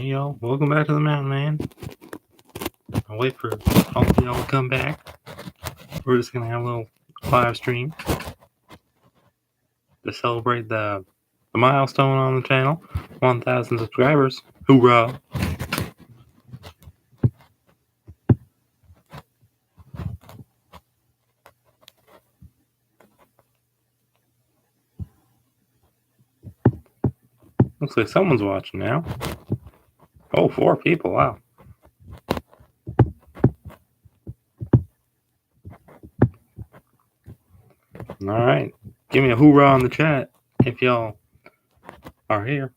y'all. Welcome back to the Mountain Man. I'll wait for all of y'all to come back. We're just going to have a little live stream to celebrate the milestone on the channel. 1,000 subscribers. Hoorah! Looks like someone's watching now. Oh, 4 people. Wow. Alright. Give me a hoorah in the chat if y'all are here.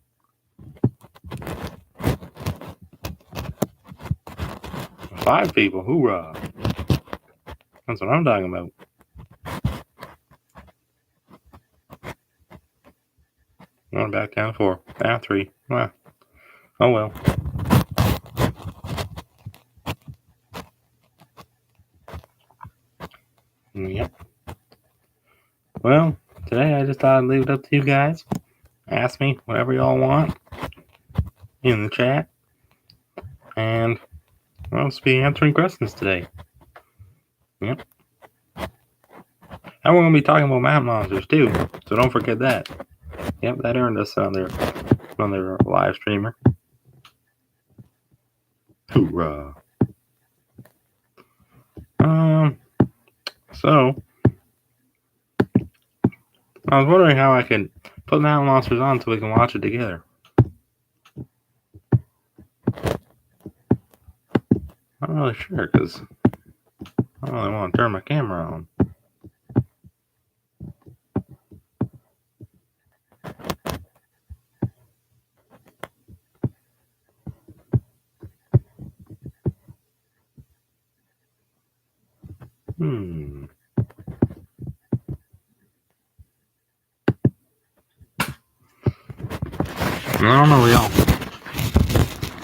Five people. Hoorah. That's what I'm talking about. Going back down to 4. Now 3. Wow. Oh well. Yep. Well, today I just thought I'd leave it up to you guys. Ask me whatever y'all want in the chat. And I'll just be answering questions today. Yep. And we're going to be talking about mountain monsters too. So don't forget that. Yep, that earned us another live streamer. Hoorah. So I was wondering how I could put mountain monsters on so we can watch it together. I'm not really sure because I don't really want to turn my camera on. I don't know, y'all.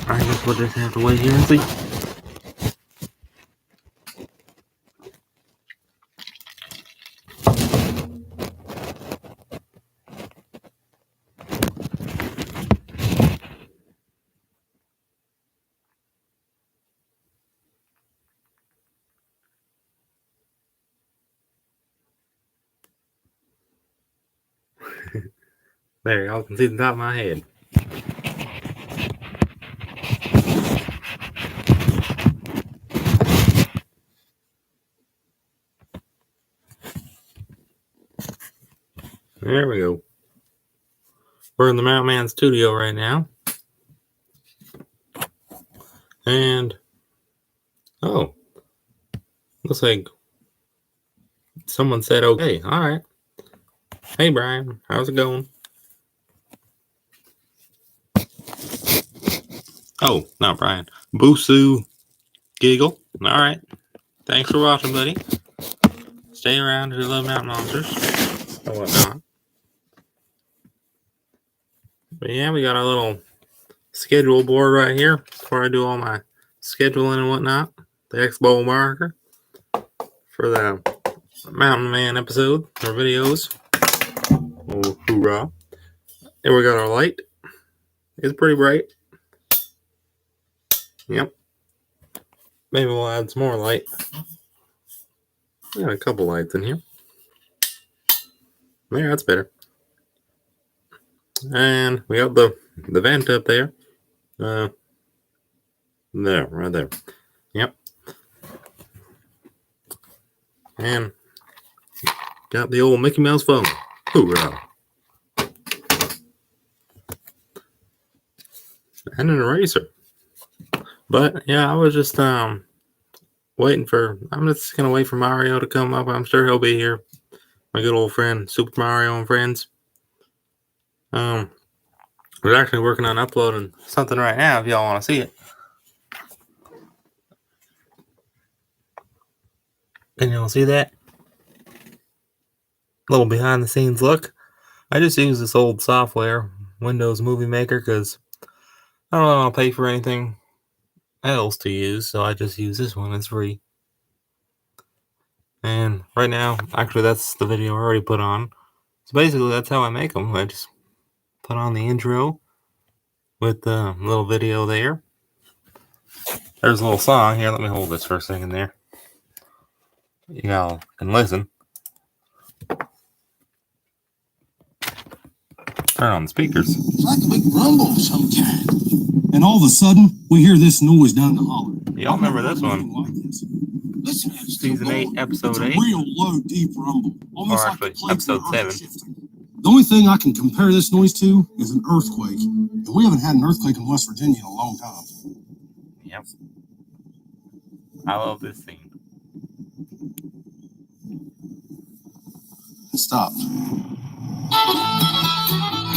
I guess we'll just have to wait here and see. There, y'all can see the top of my head. There we go. We're in the Mountain Man studio right now. And, oh, looks like someone said okay. All right. Hey, Brian. How's it going? Oh, not Brian. Boosu Giggle. All right. Thanks for watching, buddy. Stay around if you love mountain monsters or whatnot. But yeah, we got our little schedule board right here before I do all my scheduling and whatnot. The expo marker for the Mountain Man episode or videos. Oh, hoorah. There we got our light. It's pretty bright. Yep. Maybe we'll add some more light. We got a couple lights in here. Yeah, that's better. And we got the vent up there. There, right there. Yep. And got the old Mickey Mouse phone. Hoorah. And an eraser. But yeah, I was just waiting for, I'm just gonna wait for Mario to come up. I'm sure he'll be here. My good old friend, Super Mario and Friends. We're actually working on uploading something right now if y'all want to see it. Can y'all see that? Little behind the scenes look. I just use this old software, Windows Movie Maker, because I don't want to pay for anything else to use, so I just use this one. It's free. And right now, actually, that's the video I already put on. So basically, that's how I make them. I just put on the intro, with the little video there. There's a little song here. Let me hold this for a second there. You all can listen. Turn on the speakers. It's like a big rumble of some kind. And all of a sudden, we hear this noise down the holler. Y'all remember this one? Like this. Listen, Season 8, Episode 8. It's a real low, deep rumble. Almost Or like the actually, plates in Episode the earth 7. shifting. The only thing I can compare this noise to is an earthquake. And we haven't had an earthquake in West Virginia in a long time. Yep. I love this scene. It stopped.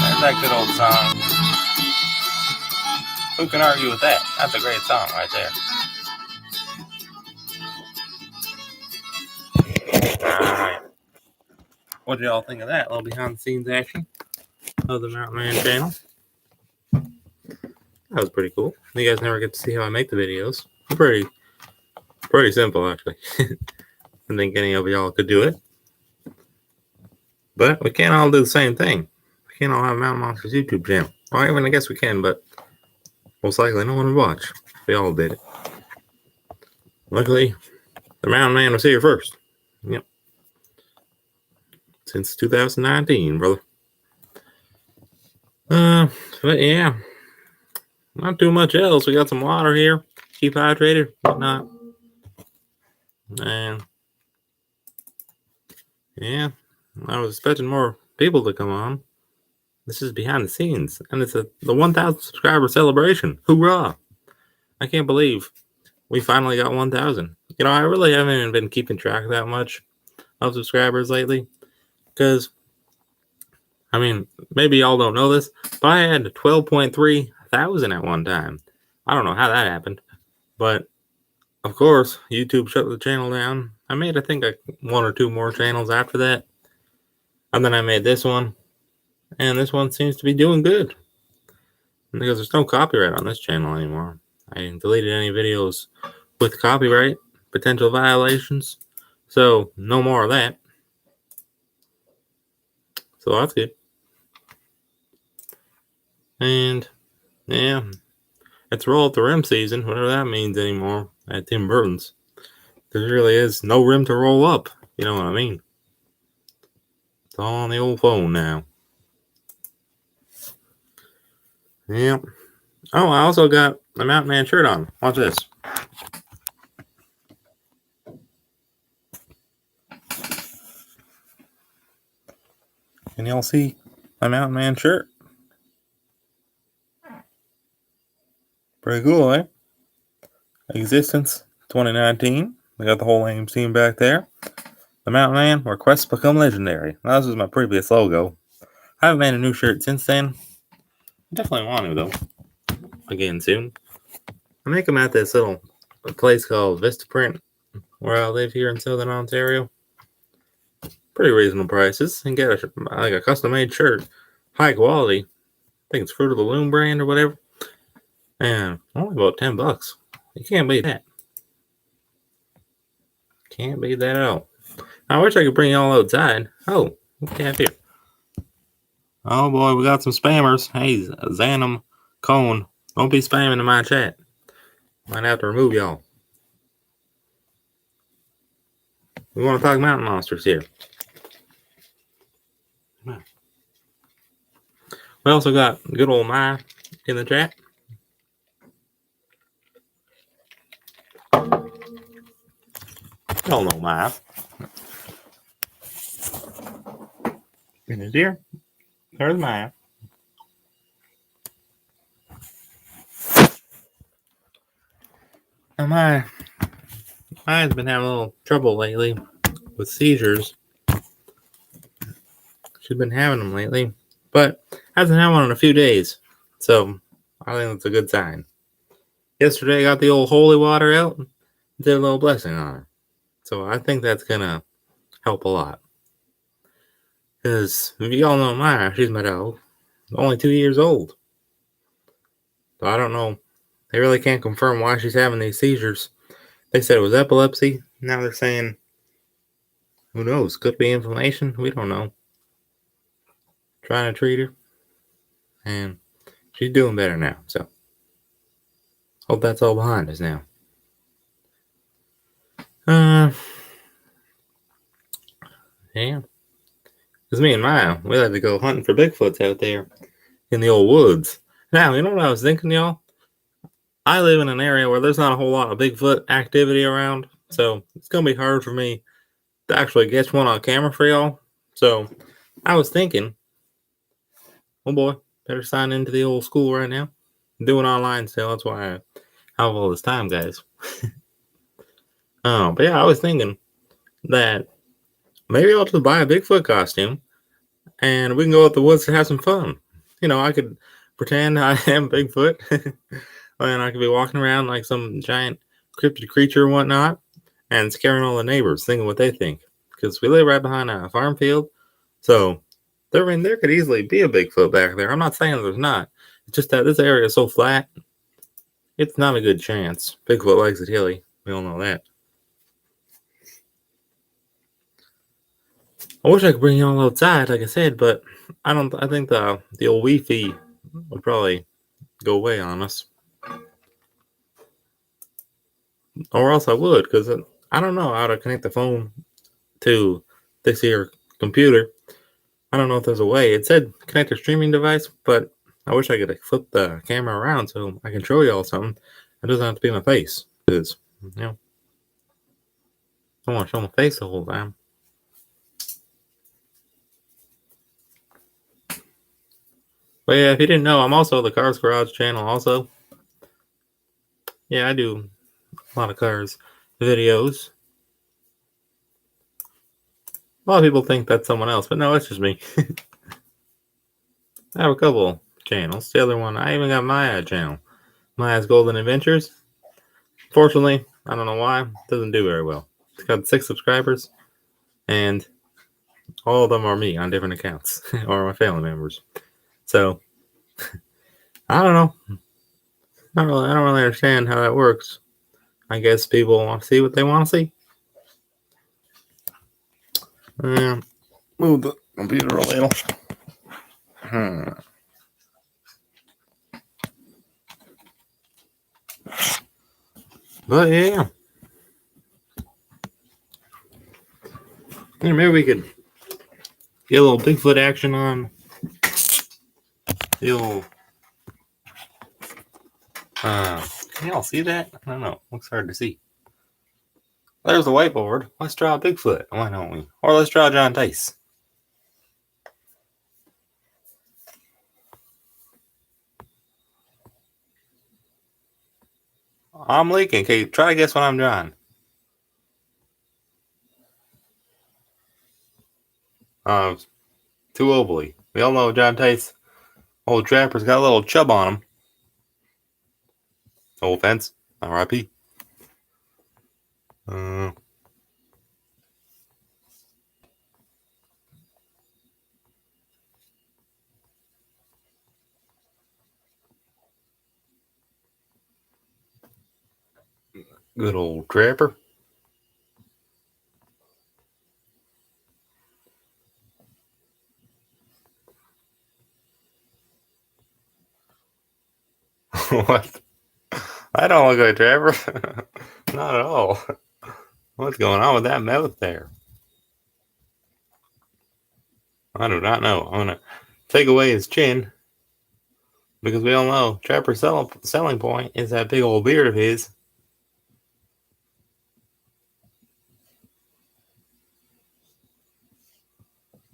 There's that good old song. Who can argue with that? That's a great song right there. Alright. What did y'all think of that? A little behind the scenes action of the Mountain Man channel. That was pretty cool. You guys never get to see how I make the videos. Pretty simple, actually. I didn't think any of y'all could do it. But we can't all do the same thing. We can't all have Mountain Monsters YouTube channel. Well, I guess we can, but most likely no one would watch if we all did it. Luckily, the Mountain Man was here first. Yep. Since 2019, brother. But yeah. Not too much else. We got some water here. Keep hydrated, whatnot. And yeah, I was expecting more people to come on. This is behind the scenes, and it's the 1,000 subscriber celebration. Hoorah! I can't believe we finally got 1,000. You know, I really haven't even been keeping track that much of subscribers lately, because, I mean, maybe y'all don't know this, but I had 12.3 thousand at one time. I don't know how that happened, but of course, YouTube shut the channel down. I made, I think, one or two more channels after that, and then I made this one, and this one seems to be doing good because there's no copyright on this channel anymore. I deleted any videos with copyright potential violations, so no more of that. So that's good. And yeah, it's roll up the rim season, whatever that means anymore, at Tim Burton's. There really is no rim to roll up. You know what I mean? It's all on the old phone now. Yeah. Oh, I also got a Mountain Man shirt on. Watch this. Can y'all see my Mountain Man shirt? Pretty cool, eh? Existence 2019. I got the whole AIM team back there. The Mountain Man, where quests become legendary. Now, this was my previous logo. I haven't made a new shirt since then. I definitely want to, though. Again, soon. I make them at this little place called Vistaprint, where I live here in Southern Ontario. Pretty reasonable prices. And get a custom-made shirt. High quality. I think it's Fruit of the Loom brand or whatever. And only about $10. You can't beat that. Can't beat that at all. I wish I could bring y'all outside. Oh, what do we have here? Oh boy, we got some spammers. Hey, Xanum Cone, don't be spamming in my chat. Might have to remove y'all. We want to talk mountain monsters here. We also got good old Mai in the chat. Y'all know Mai. In his ear. There's Mai. Now Mai's been having a little trouble lately with seizures. She's been having them lately, but hasn't had one in a few days. So I think that's a good sign. Yesterday I got the old holy water out and did a little blessing on her. So I think that's gonna help a lot. Because if you all know Maya, she's my dog. Only 2 years old. So I don't know. They really can't confirm why she's having these seizures. They said it was epilepsy. Now they're saying, who knows? Could be inflammation. We don't know. Trying to treat her. And she's doing better now. So hope that's all behind us now. Yeah. Because me and Maya, we like to go hunting for Bigfoots out there in the old woods. Now, you know what I was thinking, y'all? I live in an area where there's not a whole lot of Bigfoot activity around, so it's going to be hard for me to actually get one on camera for y'all. So I was thinking, oh boy, better sign into the old school right now. I'm doing online still, that's why I have all this time, guys. But yeah, I was thinking that maybe I'll just buy a Bigfoot costume and we can go out the woods to have some fun. You know, I could pretend I am Bigfoot and I could be walking around like some giant cryptid creature and whatnot and scaring all the neighbors, thinking what they think. Because we live right behind a farm field, so there could easily be a Bigfoot back there. I'm not saying there's not. It's just that this area is so flat, it's not a good chance. Bigfoot likes it hilly. We all know that. I wish I could bring y'all outside, like I said, but I don't. I think the old Wi-Fi would probably go away on us, or else I would, because I don't know how to connect the phone to this here computer. I don't know if there's a way. It said connect your streaming device, but I wish I could flip the camera around so I can show y'all something. It doesn't have to be my face, because you know I don't want to show my face the whole time. But yeah, if you didn't know, I'm also the Cars Garage channel also. Yeah, I do a lot of cars videos. A lot of people think that's someone else, but no, it's just me. I have a couple channels. The other one, I even got my channel. Maya's Golden Adventures. Fortunately, I don't know why, it doesn't do very well. It's got 6 subscribers, and all of them are me on different accounts, or my family members. So, I don't know. I don't really understand how that works. I guess people want to see what they want to see. Move the computer a little. But yeah. Maybe we could get a little Bigfoot action on the old. Can y'all see that? I don't know. Looks hard to see. There's the whiteboard. Let's draw a Bigfoot. Why don't we? Or let's draw John Tice. I'm leaking. Okay, try to guess what I'm drawing. Too ovally. We all know John Tice, old trapper's got a little chub on him. No offense. R.I.P. Good old trapper. What? I don't look like Trapper. Not at all. What's going on with that mouth there? I do not know. I'm going to take away his chin. Because we all know Trapper's selling point is that big old beard of his.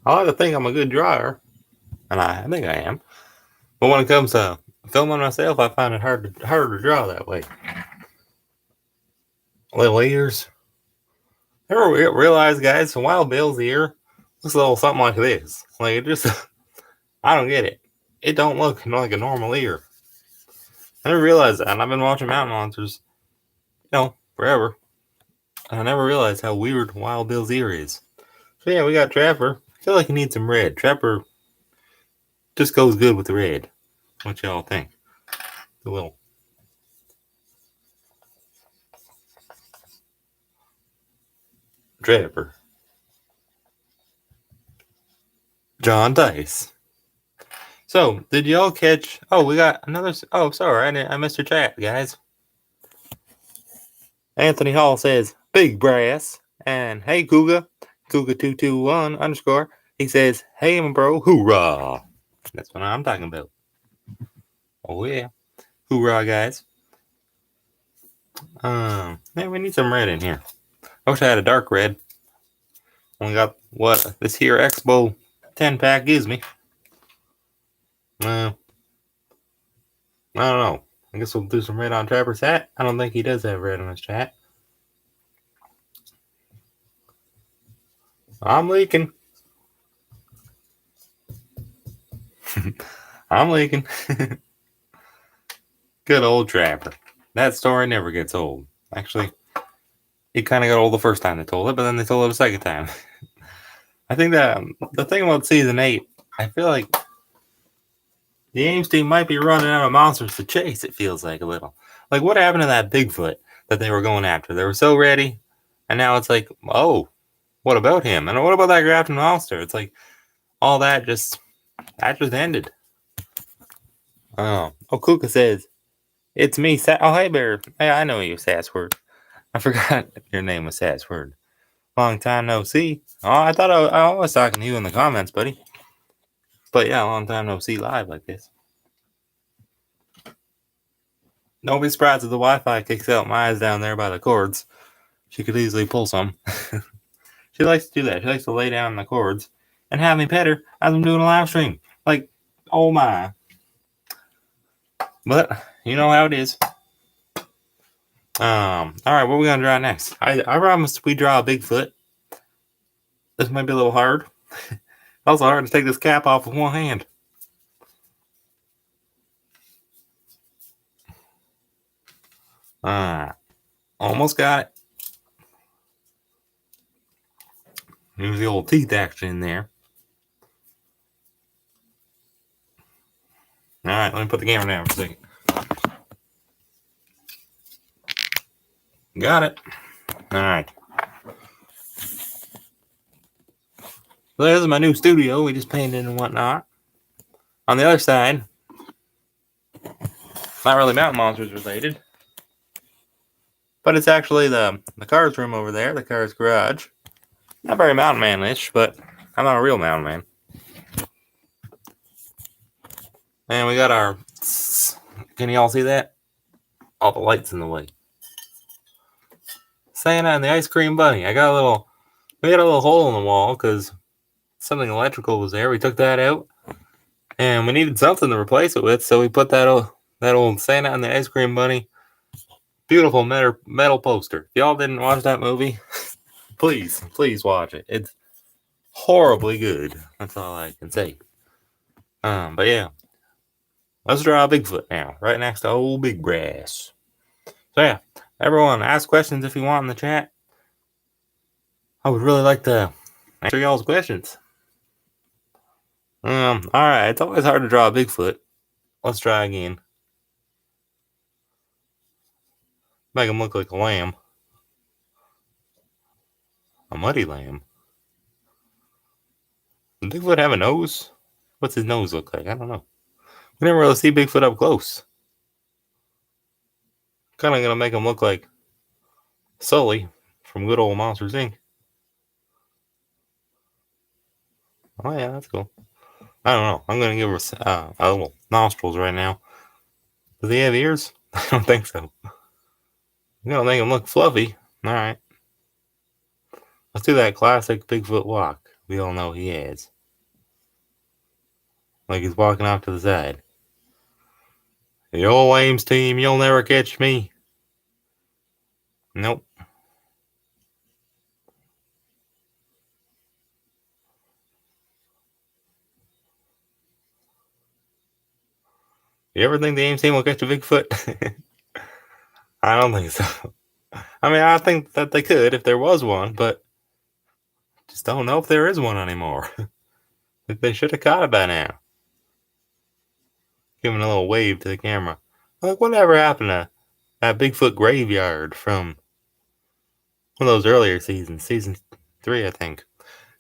I like to think I'm a good drawer. And I think I am. But when it comes to filming myself, I find it harder to draw that way. Little ears. Ever realize, guys, Wild Bill's ear looks a little something like this. Like, it just, I don't get it. It don't look like a normal ear. I never realized that, and I've been watching Mountain Monsters, forever. And I never realized how weird Wild Bill's ear is. So yeah, we got Trapper. I feel like he needs some red. Trapper just goes good with the red. What y'all think? The little Trapper. John Dice. So, did y'all catch? Oh, we got another. Oh, sorry, I missed your chat, guys. Anthony Hall says, "Big brass," and hey, Kuga 221 _ He says, "Hey, my bro, hoorah!" That's what I'm talking about. Oh yeah, hoorah, guys. Man, we need some red in here. I wish I had a dark red. Only got what this here Expo 10-pack gives me. I don't know. I guess we'll do some red on Trapper's hat. I don't think he does have red on his chat. I'm leaking. I'm leaking. Good old Trapper. That story never gets old. Actually, it kind of got old the first time they told it, but then they told it a second time. I think that the thing about season 8, I feel like the Ames team might be running out of monsters to chase, it feels like a little. Like, what happened to that Bigfoot that they were going after? They were so ready, and now it's like, oh, what about him? And what about that Grafton monster? It's like, all that just ended. Oh, Kuka says, "It's me, oh, hey, Bear. Hey, I know you, Sassword. I forgot your name was Sassword. Long time no see. Oh, I thought I was talking to you in the comments, buddy. But yeah, long time no see live like this. Don't be surprised if the Wi-Fi kicks out Maya's down there by the cords. She could easily pull some. She likes to do that. She likes to lay down in the cords and have me pet her as I'm doing a live stream. Like, oh my. But you know how it is. All right, what are we gonna draw next? I promised we draw a Bigfoot. This might be a little hard. Also hard to take this cap off with one hand. Almost got it. There's the old teeth action in there. All right, let me put the camera down for a second. Got it. All right. So there's my new studio. We just painted and whatnot. On the other side, not really Mountain Monsters related, but it's actually the cars room over there, the cars garage. Not very Mountain Man-ish, but I'm not a real Mountain Man. And we got our... Can you all see that? All the lights in the way. Santa and the Ice Cream Bunny. We got a little hole in the wall because something electrical was there. We took that out. And we needed something to replace it with, so we put that old Santa and the Ice Cream Bunny beautiful metal poster. If y'all didn't watch that movie, please watch it. It's horribly good. That's all I can say. But yeah, let's draw a Bigfoot now, right next to old Big Brass. So yeah, everyone ask questions if you want in the chat. I would really like to answer y'all's questions. All right, it's always hard to draw a Bigfoot. Let's try again. Make him look like a lamb. A muddy lamb. Does Bigfoot have a nose? What's his nose look like? I don't know. We never really see Bigfoot up close. Kind of gonna make him look like Sully from Good Old Monsters Inc. Oh yeah, that's cool. I don't know. I'm gonna give her a little nostrils right now. Does he have ears? I don't think so. I'm gonna make him look fluffy. All right. Let's do that classic Bigfoot walk we all know he has. Like he's walking off to the side. The old Ames team, you'll never catch me. Nope. You ever think the Ames team will catch a Bigfoot? I don't think so. I mean, I think that they could if there was one, but just don't know if there is one anymore. They should have caught it by now. Giving a little wave to the camera. Like, whatever happened to that Bigfoot graveyard from one of those earlier seasons, season 3, I think.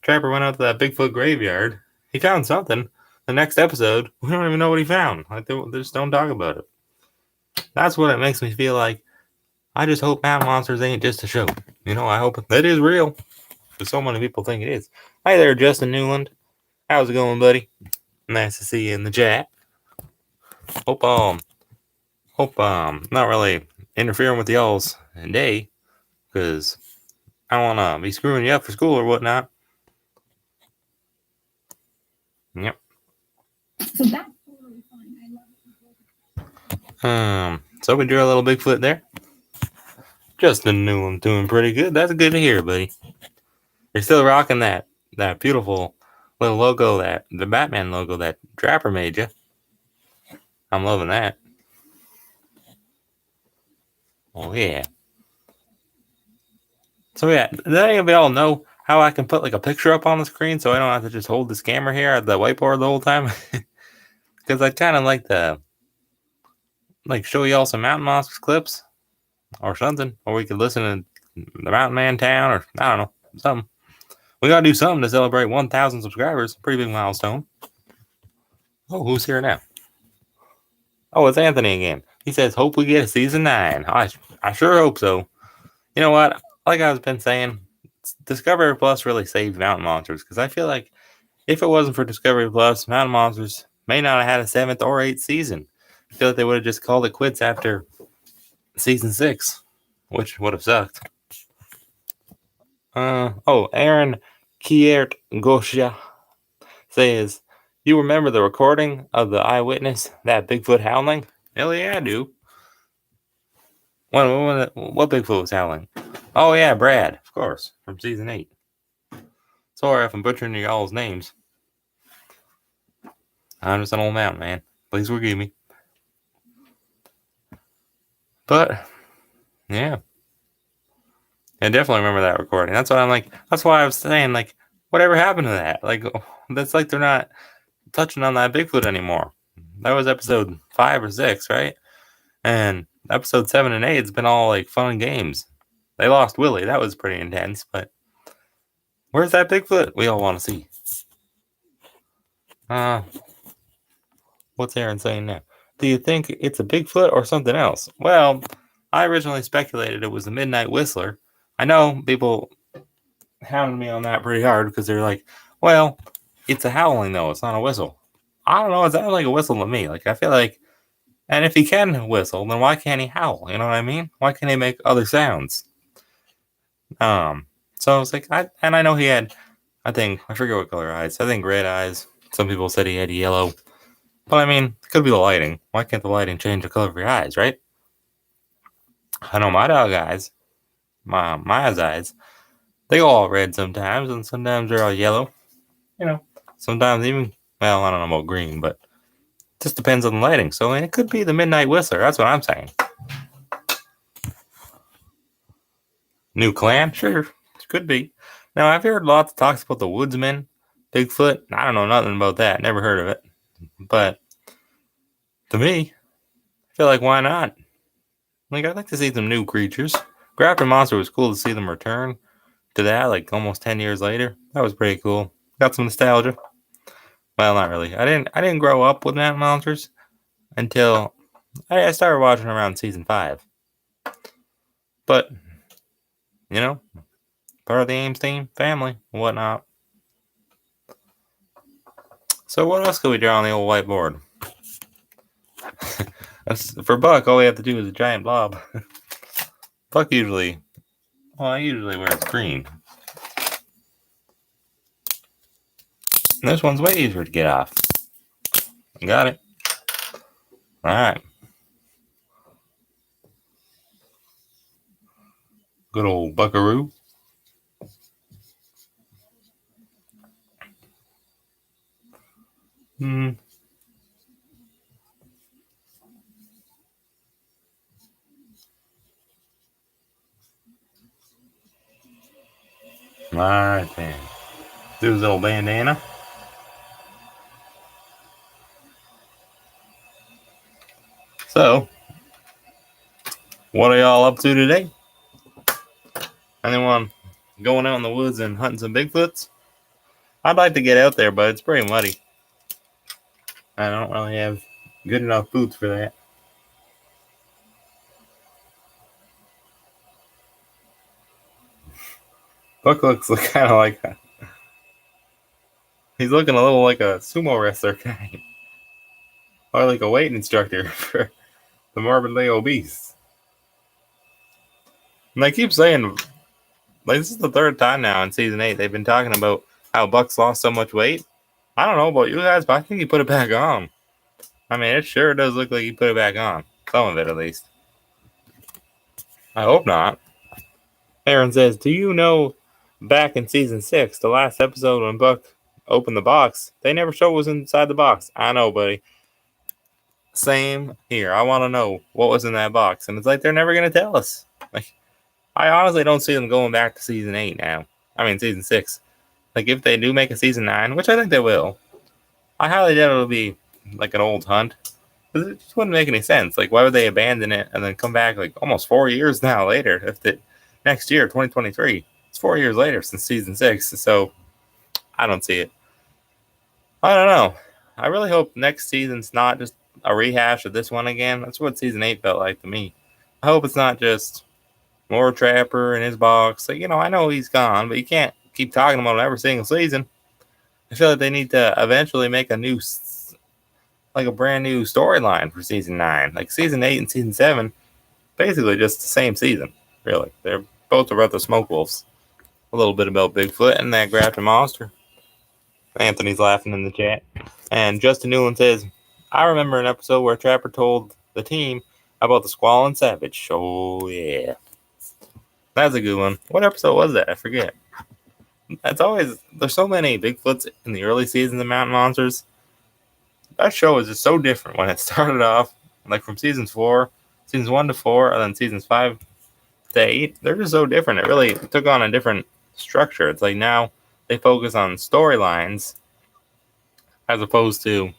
Trapper went out to that Bigfoot graveyard. He found something, the next episode, we don't even know what he found. Like, they just don't talk about it. That's what it makes me feel like. I just hope mountain monsters ain't just a show. You know, I hope that is real. Because so many people think it is. Hi there, Justin Newland. How's it going, buddy? Nice to see you in the chat. Hope not really interfering with y'all's day, because I don't want to be screwing you up for school or whatnot. Yep. So that's totally fine. I love it. So we drew a little Bigfoot there. Justin Newland doing pretty good. That's good to hear, buddy. You're still rocking that beautiful little logo, the Batman logo that Trapper made you. I'm loving that. Oh yeah. So yeah, does any of y'all know how I can put like a picture up on the screen so I don't have to just hold this camera here at the whiteboard the whole time? Because I kind of like to show y'all some Mountain Monsters clips or something, or we could listen to the Mountain Man Town, or I don't know, something. We gotta do something to celebrate 1,000 subscribers. Pretty big milestone. Oh, who's here now? Oh, it's Anthony again. He says, hope we get a season 9. I sure hope so. You know what? Like I've been saying, Discovery Plus really saved Mountain Monsters, because I feel like if it wasn't for Discovery Plus, Mountain Monsters may not have had a 7th or 8th season. I feel like they would have just called it quits after season 6, which would have sucked. Aaron Kiert Gosha says, you remember the recording of the eyewitness, that Bigfoot howling? Hell yeah, I do. What Bigfoot was howling? Oh yeah, Brad, of course, from season 8. Sorry if I'm butchering y'all's names. I'm just an old mountain man. Please forgive me. But yeah, I definitely remember that recording. That's what I'm like. That's why I was saying, like, whatever happened to that? Like, that's like they're not touching on that Bigfoot anymore. That was episode 5 or 6, right? And episode 7 and 8 has been all like fun and games. They lost Willie. That was pretty intense. But where's that Bigfoot we all want to see? What's Aaron saying now? Do you think it's a Bigfoot or something else? Well, I originally speculated it was the Midnight Whistler. I know people hounded me on that pretty hard because they're like, well, it's a howling though. It's not a whistle. I don't know. It sounds like a whistle to me. Like, I feel like, and if he can whistle, then why can't he howl? You know what I mean? Why can't he make other sounds? So I was like, I know he had, I forget what color eyes. I think red eyes. Some people said he had yellow. But I mean, it could be the lighting. Why can't the lighting change the color of your eyes, right? I know my dog eyes, Maya's eyes, they go all red sometimes, and sometimes they're all yellow. You know, sometimes even, well, I don't know about green, but it just depends on the lighting. So it could be the Midnight Whistler. That's what I'm saying. New clan? Sure, it could be. Now, I've heard lots of talks about the Woodsman, Bigfoot. I don't know nothing about that. Never heard of it. But to me, I feel like, why not? Like, I'd like to see some new creatures. Grafton Monster was cool to see them return to that, like, almost 10 years later. That was pretty cool. Got some nostalgia. Well, not really. I didn't grow up with Mountain Monsters until I started watching around season 5. But, you know, part of the Ames team, family, and whatnot. So what else could we draw on the old whiteboard? For Buck, all we have to do is a giant blob. Buck usually wears green. And this one's way easier to get off. Got it. Alright. Good old buckaroo. Alright then. Do his little bandana. So, what are y'all up to today? Anyone going out in the woods and hunting some Bigfoots? I'd like to get out there, but it's pretty muddy. I don't really have good enough boots for that. Buck looks kind of like he's looking a little like a sumo wrestler guy, or like a weight instructor for the morbidly obese. And they keep saying, like, this is the third time now in season 8 they've been talking about how Buck's lost so much weight. I don't know about you guys, but I think he put it back on. I mean, it sure does look like he put it back on. Some of it, at least. I hope not. Aaron says, do you know back in season 6, the last episode when Buck opened the box, they never showed what was inside the box. I know, buddy. Same here. I want to know what was in that box. And it's like they're never going to tell us. Like, I honestly don't see them going back to season 8 now. I mean, season 6. Like, if they do make a season 9, which I think they will, I highly doubt it'll be like an old hunt. Because it just wouldn't make any sense. Like, why would they abandon it and then come back like almost 4 years now later? If the next year, 2023, it's 4 years later since season 6. So, I don't see it. I don't know. I really hope next season's not just a rehash of this one again. That's what season 8 felt like to me. I hope it's not just more Trapper in his box. Like, I know he's gone, but you can't keep talking about him every single season. I feel like they need to eventually make a brand new storyline for season 9. Like season 8 and season 7, basically just the same season, really. They're both about the Smoke Wolves. A little bit about Bigfoot and that grafted monster. Anthony's laughing in the chat. And Justin Newland says, I remember an episode where Trapper told the team about the Squall and Savage. Oh, yeah. That's a good one. What episode was that? I forget. There's so many Bigfoots in the early seasons of Mountain Monsters. That show is just so different when it started off, like from seasons 1 to 4, and then seasons 5 to 8. They're just so different. It really took on a different structure. It's like now they focus on storylines as opposed to,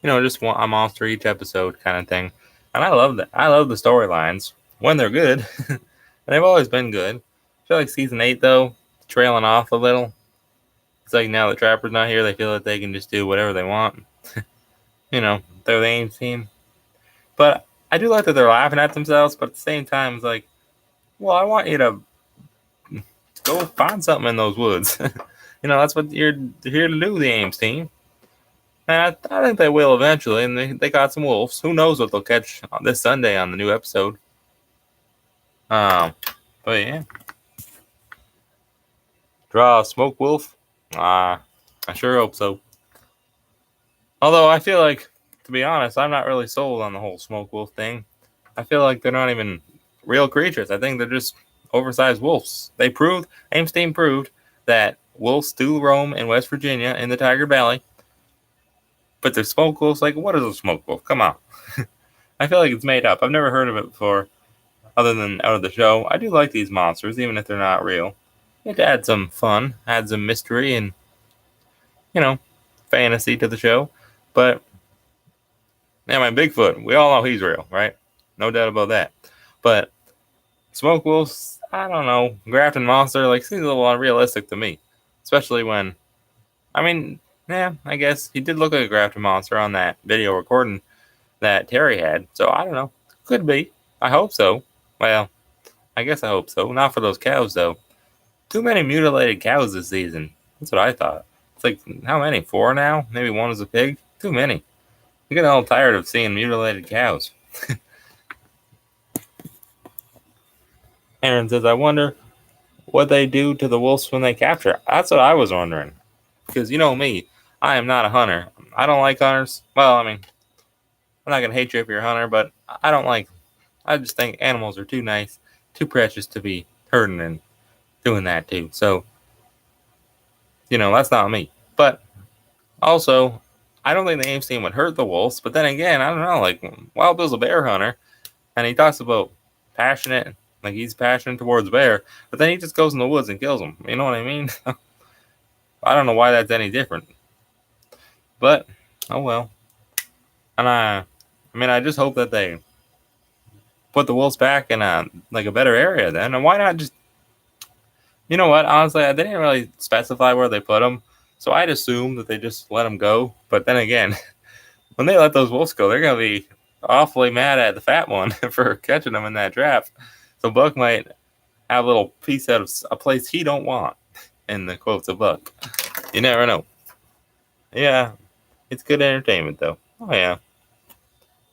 just a monster each episode kind of thing. And I love that. I love the storylines when they're good. And they've always been good. I feel like season 8, though, trailing off a little. It's like now that Trapper's not here, they feel that they can just do whatever they want. They're the AIM team. But I do like that they're laughing at themselves, but at the same time, it's like, well, I want you to go find something in those woods. That's what you're here to do, the Ames team. And I think they will eventually, and they got some wolves. Who knows what they'll catch this Sunday on the new episode. But yeah. Draw a smoke wolf? I sure hope so. Although I feel like, to be honest, I'm not really sold on the whole smoke wolf thing. I feel like they're not even real creatures. I think they're just oversized wolves. Ames team proved that wolves do roam in West Virginia in the Tiger Valley. But the smoke wolves, like, what is a smoke wolf? Come on. I feel like it's made up. I've never heard of it before, other than out of the show. I do like these monsters, even if they're not real. It adds some fun, adds some mystery and, fantasy to the show. But, yeah, my Bigfoot, we all know he's real, right? No doubt about that. But smoke wolves, I don't know. Grafton monster, seems a little unrealistic to me. Especially when, I guess he did look like a grafted monster on that video recording that Terry had. So, I don't know. Could be. I hope so. Well, I guess I hope so. Not for those cows, though. Too many mutilated cows this season. That's what I thought. It's like, how many? 4 now? Maybe 1 is a pig? Too many. I'm getting all tired of seeing mutilated cows. Aaron says, I wonder what they do to the wolves when they capture. That's what I was wondering. Because you know me, I am not a hunter. I don't like hunters. Well, I'm not going to hate you if you're a hunter, but I just think animals are too nice, too precious to be hurting and doing that too. So, that's not me. But also, I don't think the Ames team would hurt the wolves. But then again, I don't know. Wild Bill's a bear hunter, and he talks about passionate, like he's passionate towards bear, but then he just goes in the woods and kills them. You know what I mean? I don't know why that's any different. But, oh well. And I just hope that they put the wolves back in a better area then. And why not just, you know what? Honestly, they didn't really specify where they put them. So I'd assume that they just let them go. But then again, when they let those wolves go, they're gonna be awfully mad at the fat one for catching them in that trap. So Buck might have a little piece out of a place he don't want. In the quotes of Buck, you never know. Yeah, it's good entertainment though. Oh yeah,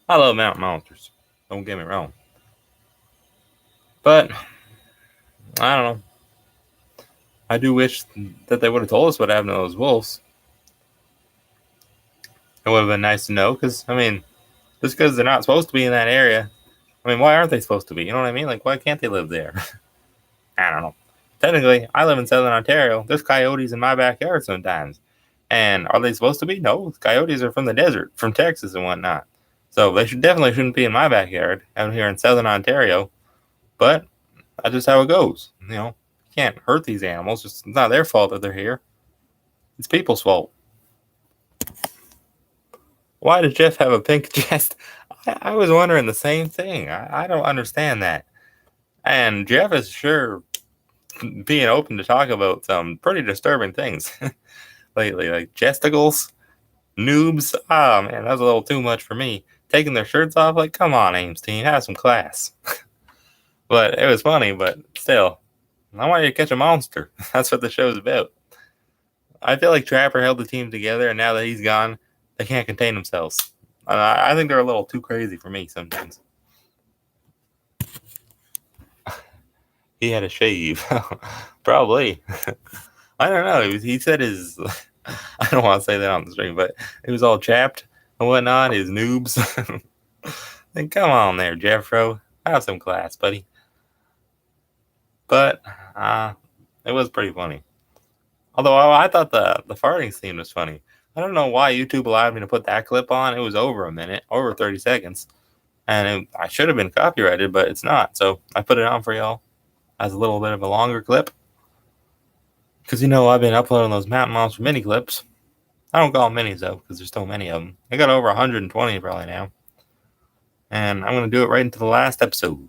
I love mountain monsters. Don't get me wrong, but I don't know. I do wish that they would have told us what happened to those wolves. It would have been nice to know, because I mean, just because they're not supposed to be in that area, I mean, why aren't they supposed to be? You know what I mean? Like, why can't they live there? I don't know. Technically, I live in Southern Ontario. There's coyotes in my backyard sometimes. And are they supposed to be? No, coyotes are from the desert, from Texas and whatnot. So they shouldn't be in my backyard out here in Southern Ontario. But that's just how it goes. You know, you can't hurt these animals. It's not their fault that they're here. It's people's fault. Why does Jeff have a pink chest? I was wondering the same thing. I don't understand that. And Jeff is sure being open to talk about some pretty disturbing things lately, like chesticles, noobs. Oh man, that was a little too much for me. Taking their shirts off, like, come on, Ames team, have some class. But it was funny, but still, I want you to catch a monster. That's what the show's about. I feel like Trapper held the team together, and now that he's gone, they can't contain themselves. I think they're a little too crazy for me sometimes. He had a shave. Probably. I don't know. He said his... I don't want to say that on the stream, but he was all chapped and whatnot. His noobs. Then come on there, Jeffro. Have some class, buddy. But it was pretty funny. Although I thought the farting scene was funny. I don't know why YouTube allowed me to put that clip on. It was over a minute, over 30 seconds. And I should have been copyrighted, but it's not. So I put it on for y'all as a little bit of a longer clip. Because, you know, I've been uploading those Mountain Monster mini clips. I don't call them minis, though, because there's so many of them. I got over 120 probably now. And I'm going to do it right into the last episode.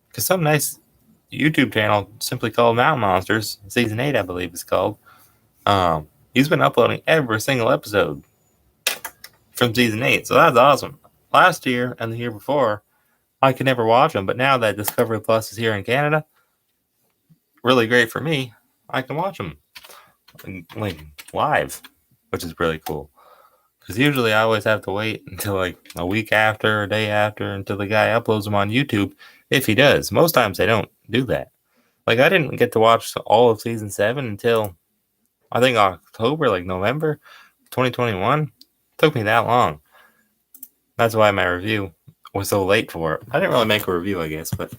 Because some nice YouTube channel simply called Mountain Monsters, Season 8, I believe it's called. He's been uploading every single episode from Season 8. So that's awesome. Last year and the year before, I could never watch them. But now that Discovery Plus is here in Canada, really great for me. I can watch them like live, which is really cool. Because usually I always have to wait until like a week after, a day after, until the guy uploads them on YouTube, if he does. Most times they don't do that. Like, I didn't get to watch all of Season 7 until, I think, October, like November 2021. It took me that long. That's why my review was so late for it. I didn't really make a review, I guess, but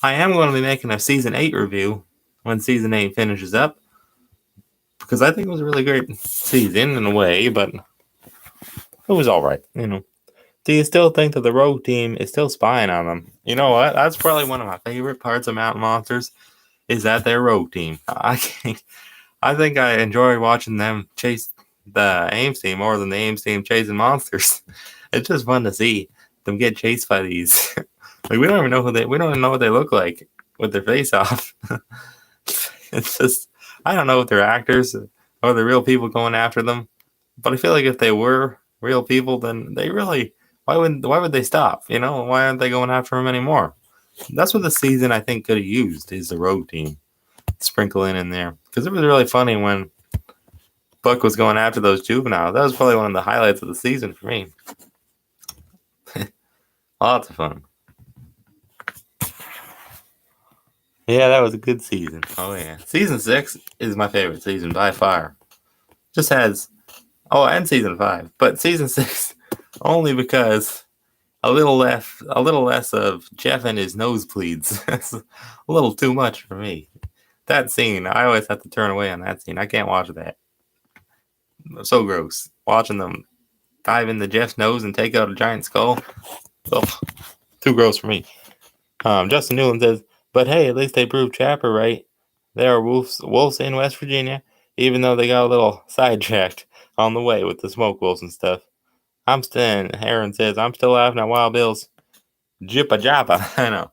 I am going to be making a Season 8 review when Season 8 finishes up. Because I think it was a really great season in a way, but it was alright, you know. Do you still think that the rogue team is still spying on them? You know what? That's probably one of my favorite parts of Mountain Monsters, is that their rogue team. I think I enjoy watching them chase the Ames team more than the Ames team chasing monsters. It's just fun to see them get chased by these. Like, we don't even know what they look like with their face off. It's just, I don't know if they're actors or they're real people going after them. But I feel like if they were real people, then they really, why would they stop? You know, why aren't they going after them anymore? That's what the season, I think, could have used, is the rogue team. Sprinkle in there. Because it was really funny when Buck was going after those juveniles. That was probably one of the highlights of the season for me. Lots of fun. Yeah, that was a good season. Oh, yeah. Season 6 is my favorite season by far. Just has... Oh, and Season 5. But Season 6, only because a little less of Jeff and his nosebleeds. That's a little too much for me. That scene, I always have to turn away on that scene. I can't watch that. So gross. Watching them dive into Jeff's nose and take out a giant skull. Ugh, too gross for me. Justin Newland says, but hey, at least they proved Trapper right. There are wolves in West Virginia, even though they got a little sidetracked on the way with the smoke wolves and stuff. Aaron says, I'm still laughing at Wild Bill's Jippa Joppa. I know.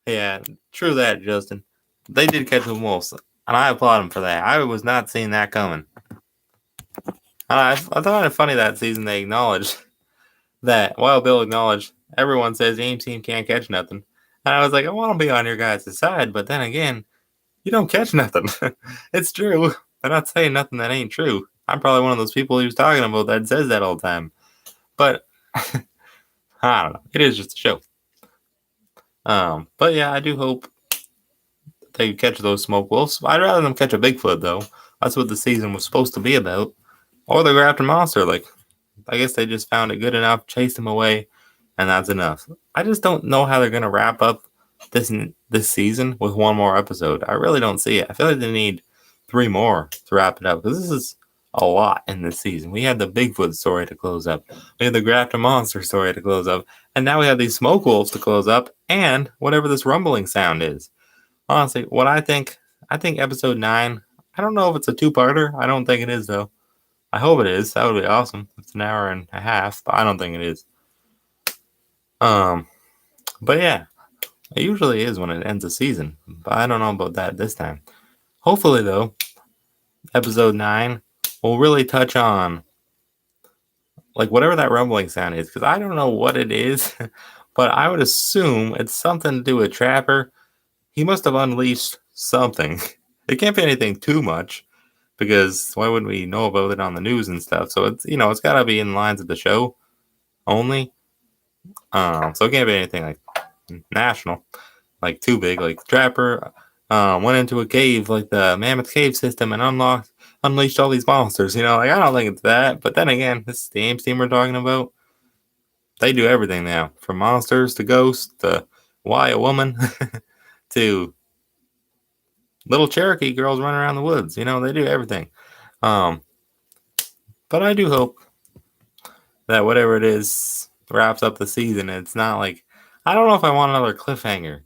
Yeah, true that, Justin. They did catch the wolves, and I applaud them for that. I was not seeing that coming. I thought it funny that season they acknowledged that Wild Bill acknowledged everyone says Aim Team can't catch nothing. And I was like, I want to be on your guys' side, but then again, you don't catch nothing. It's true. They're not saying nothing that ain't true. I'm probably one of those people he was talking about that says that all the time. But I don't know. It is just a show. But yeah, I do hope they catch those smoke wolves. I'd rather them catch a Bigfoot though. That's what the season was supposed to be about. Or they go after monster. Like I guess they just found it good enough, chased him away, and that's enough. I just don't know how they're gonna wrap up this season with one more episode. I really don't see it. I feel like they need 3 more to wrap it up because this is a lot in this season. We had the Bigfoot story to close up. We had the Grafton Monster story to close up, and now we have these smoke wolves to close up, and whatever this rumbling sound is. Honestly, what I think episode 9. I don't know if it's a 2-parter. I don't think it is though. I hope it is. That would be awesome. It's an hour and a half, but I don't think it is. But yeah, it usually is when it ends a season, but I don't know about that this time. Hopefully, though, episode 9 will really touch on like whatever that rumbling sound is, because I don't know what it is, but I would assume it's something to do with Trapper. He must have unleashed something. It can't be anything too much, because why wouldn't we know about it on the news and stuff? So it's it's got to be in lines of the show only. So it can't be anything like national, like too big. Like Trapper went into a cave, like the Mammoth Cave system, and unleashed all these monsters. Like I don't think it's that. But then again, this is the AIMS team we're talking about. They do everything now, from monsters to ghosts to why a woman to little Cherokee girls running around the woods. They do everything. But I do hope that whatever it is wraps up the season. It's not like I don't know if I want another cliffhanger.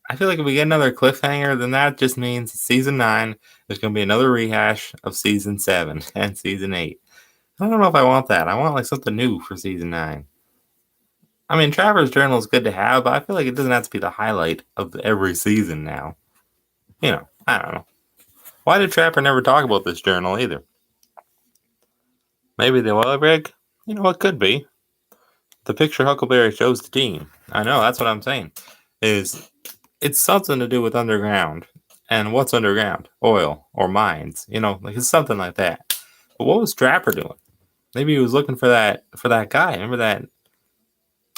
I feel like if we get another cliffhanger, then that just means season 9 there's going to be another rehash of season 7 and season 8. I don't know if I want that. I want like something new for season 9. I mean, Traveler's Journal is good to have, but I feel like it doesn't have to be the highlight of every season now. I don't know. Why did Trapper never talk about this journal either? Maybe the oil rig? It could be. The picture Huckleberry shows the team. I know, that's what I'm saying. It's something to do with underground. And what's underground? Oil or mines. Like it's something like that. But what was Trapper doing? Maybe he was looking for that guy. Remember that?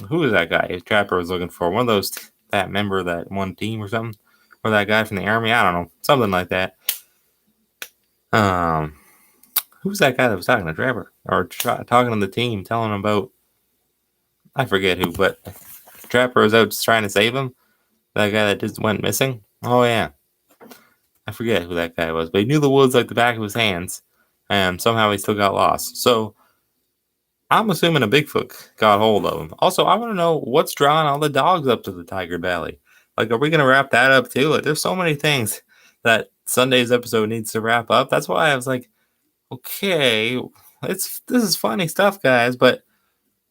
Who was that guy? Trapper was looking for one of those that member of that one team or something, or that guy from the army. I don't know, something like that. Who was that guy that was talking to Trapper or talking to the team, telling him about? I forget who, but Trapper was out just trying to save him. That guy that just went missing. Oh yeah, I forget who that guy was, but he knew the woods like the back of his hands, and somehow he still got lost. So I'm assuming a Bigfoot got hold of him. Also, I want to know what's drawing all the dogs up to the Tiger Valley. Like, are we gonna wrap that up too? Like, there's so many things that Sunday's episode needs to wrap up. That's why I was like, okay, this is funny stuff, guys, but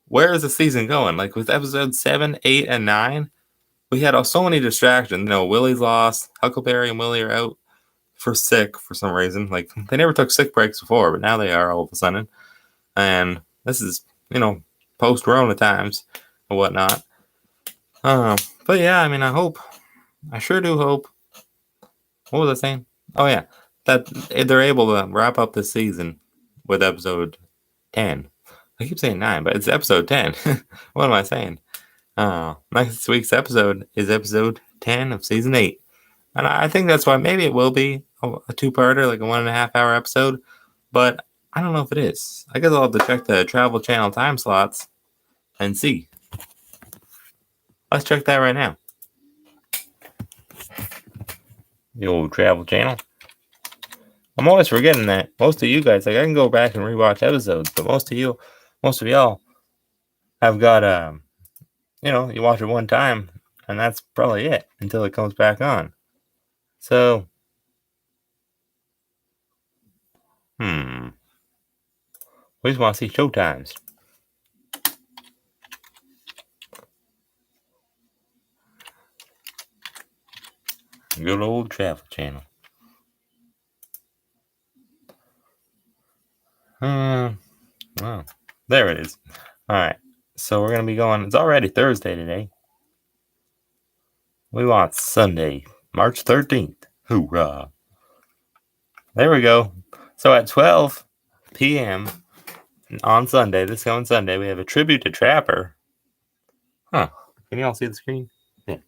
where is the season going? Like with episode 7, 8, and 9, we had so many distractions. Willie's lost. Huckleberry and Willie are out for sick for some reason. Like they never took sick breaks before, but now they are all of a sudden. And this is, post Rona times and whatnot. But yeah, I mean, I sure do hope. What was I saying? Oh yeah, that they're able to wrap up this season with episode 10. I keep saying 9, but it's episode 10. What am I saying? Next week's episode is episode 10 of season 8. And I think that's why maybe it will be a 2-parter, like a 1.5-hour episode. But I don't know if it is. I guess I'll have to check the Travel Channel time slots and see. Let's check that right now. The old Travel Channel. I'm always forgetting that. Most of you guys, like I can go back and rewatch episodes, but most of y'all have got you watch it one time and that's probably it until it comes back on. So we just want to see showtimes. Good old Travel Channel. Well, there it is. All right. So we're going to be going. It's already Thursday today. We want Sunday, March 13th. Hoorah. There we go. So at 12 p.m. on Sunday, this coming Sunday, we have a tribute to Trapper. Huh. Can you all see the screen? Yeah.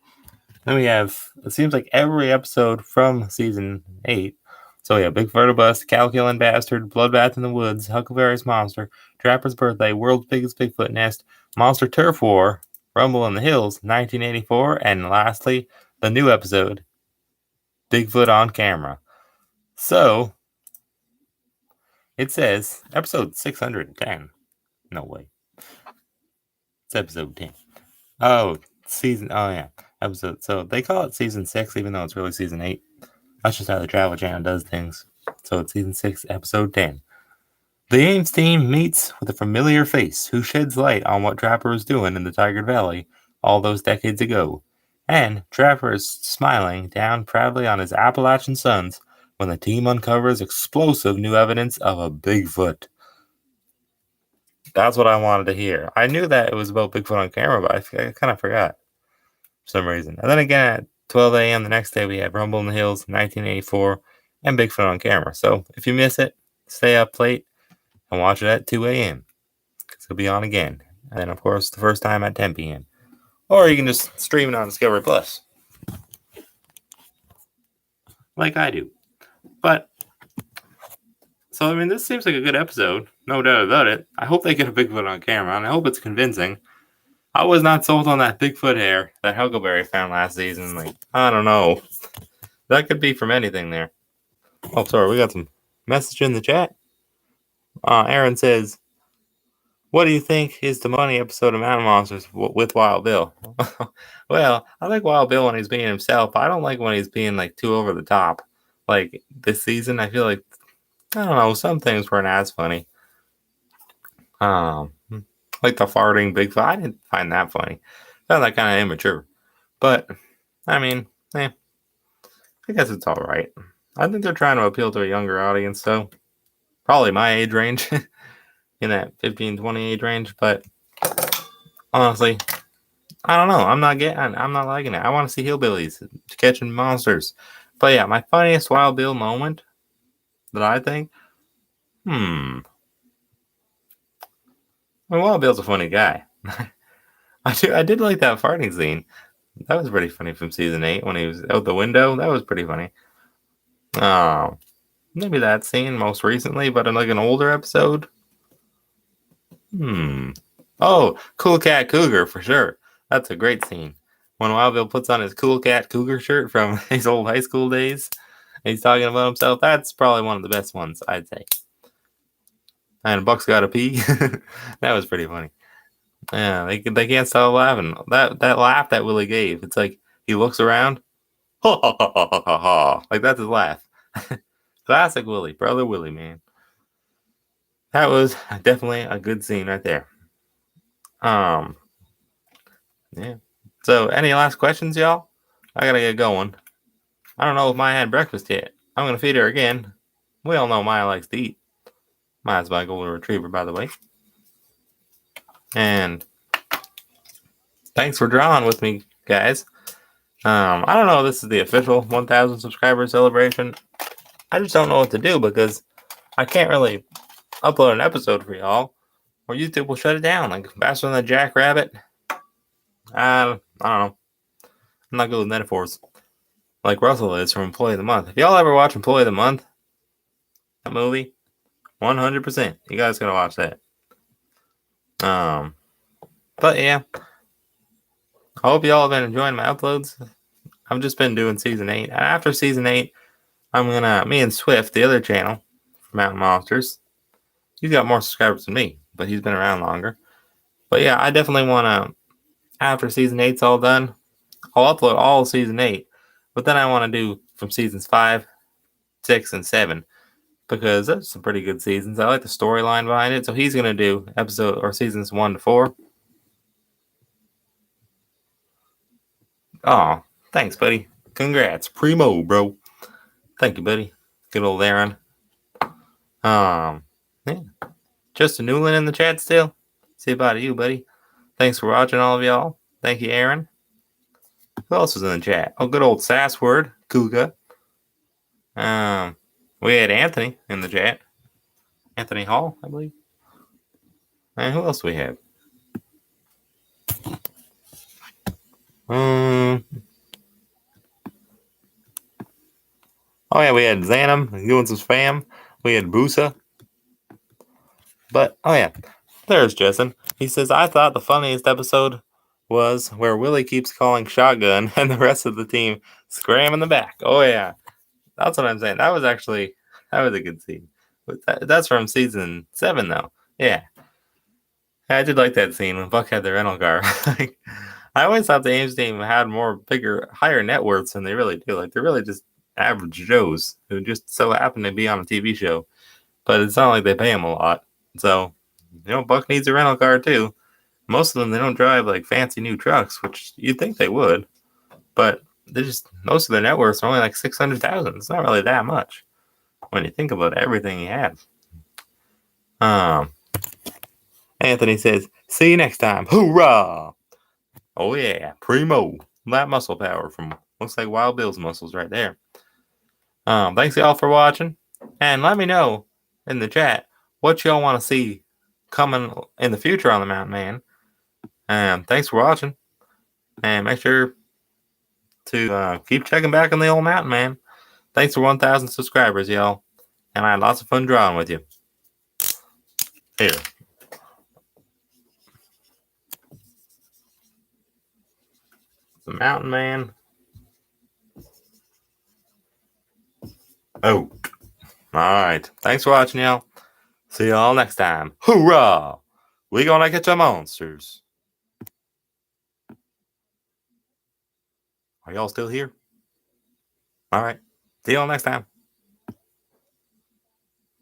Then we have, it seems like every episode from season 8. So we have Bigfoot Bust, Cow Killing Bastard, Bloodbath in the Woods, Huckleberry's Monster, Trapper's Birthday, World's Biggest Bigfoot Nest, Monster Turf War, Rumble in the Hills, 1984, and lastly, the new episode, Bigfoot on Camera. So, it says episode 610. No way. It's episode 10. Oh, yeah. Episode. So they call it season 6, even though it's really season 8. That's just how the Travel Channel does things. So it's season 6, episode 10. The Ames team meets with a familiar face who sheds light on what Trapper was doing in the Tiger Valley all those decades ago. And Trapper is smiling down proudly on his Appalachian sons when the team uncovers explosive new evidence of a Bigfoot. That's what I wanted to hear. I knew that it was about Bigfoot on Camera, but I kind of forgot for some reason. And then again at 12 a.m. the next day, we have Rumble in the Hills, 1984, and Bigfoot on Camera. So if you miss it, stay up late and watch it at 2 a.m. because it'll be on again. And then, of course, the first time at 10 p.m. Or you can just stream it on Discovery Plus, like I do. But, so, I mean, this seems like a good episode. No doubt about it. I hope they get a Bigfoot on camera, and I hope it's convincing. I was not sold on that Bigfoot hair that Huckleberry found last season. Like, I don't know. That could be from anything there. Oh, sorry, we got some message in the chat. Aaron says, what do you think is the money episode of Mountain Monsters with Wild Bill? Well, I like Wild Bill when he's being himself. I don't like when he's being, like, too over the top. Like, this season, I feel like, I don't know, some things weren't as funny. Like the farting Bigfoot. I didn't find that funny. I found that kind of immature. But, I mean, I guess it's all right. I think they're trying to appeal to a younger audience, so probably my age range, in that 15, 20 age range. But honestly, I don't know. I'm not liking it. I want to see hillbillies catching monsters. But yeah, my funniest Wild Bill moment that I think, Wild Bill's a funny guy. I did like that farting scene. That was pretty funny from season 8 when he was out the window. That was pretty funny. Maybe that scene most recently, but in like an older episode. Oh, Cool Cat Cougar for sure. That's a great scene. When Wild Bill puts on his Cool Cat Cougar shirt from his old high school days, and he's talking about himself. That's probably one of the best ones, I'd say. And Buck's Gotta Pee. That was pretty funny. Yeah, they can't stop laughing. That laugh that Willie gave. It's like he looks around. Ha ha ha ha ha ha. Like that's his laugh. Classic Willie, brother Willie, man. That was definitely a good scene right there. Yeah. So, any last questions, y'all? I gotta get going. I don't know if Maya had breakfast yet. I'm gonna feed her again. We all know Maya likes to eat. Maya's my golden retriever, by the way. And thanks for drawing with me, guys. I don't know if this is the official 1,000 subscriber celebration. I just don't know what to do because I can't really upload an episode for y'all, or YouTube will shut it down like faster than the jackrabbit. I don't know. I'm not good with metaphors like Russell is from Employee of the Month. If y'all ever watch Employee of the Month, that movie, 100%. You guys gotta watch that. But yeah, I hope y'all have been enjoying my uploads. I've just been doing season 8, and after season 8, me and Swift, the other channel for Mountain Monsters, he's got more subscribers than me, but he's been around longer. But yeah, I definitely want to, after season 8's all done, I'll upload all of season 8, but then I want to do from seasons 5, 6, and 7, because those are some pretty good seasons. I like the storyline behind it, so he's going to do seasons 1 to 4. Oh, thanks, buddy. Congrats. Primo, bro. Thank you, buddy. Good old Aaron. Yeah. Justin Newland in the chat still. See about you, buddy. Thanks for watching, all of y'all. Thank you, Aaron. Who else was in the chat? Oh, good old Sassword, Kuga. We had Anthony in the chat. Anthony Hall, I believe. And who else do we have? Oh yeah, we had Xanum doing some spam. We had Busa. But, oh yeah, there's Justin. He says, I thought the funniest episode was where Willie keeps calling shotgun and the rest of the team scram in the back. Oh yeah, that's what I'm saying. That was a good scene. But that's from season 7 though. Yeah. I did like that scene when Buck had the rental car. I always thought the Ames team had higher net worths than they really do. Like, they're really just average Joes who just so happen to be on a TV show. But it's not like they pay them a lot. So, Buck needs a rental car too. Most of them, they don't drive like fancy new trucks, which you'd think they would. But most of their net worths are only like 600,000. It's not really that much when you think about everything he has. Anthony says, see you next time. Hoorah! Oh yeah, primo. That muscle power from looks like Wild Bill's muscles right there. Thanks y'all for watching. And let me know in the chat what y'all want to see coming in the future on the Mountain Man. Thanks for watching. And make sure to keep checking back on the old Mountain Man. Thanks for 1,000 subscribers, y'all. And I had lots of fun drawing with you. Here. The Mountain Man. Oh. Alright. Thanks for watching, y'all. See y'all next time. Hoorah! We gonna catch the monsters. Are y'all still here? Alright. See y'all next time.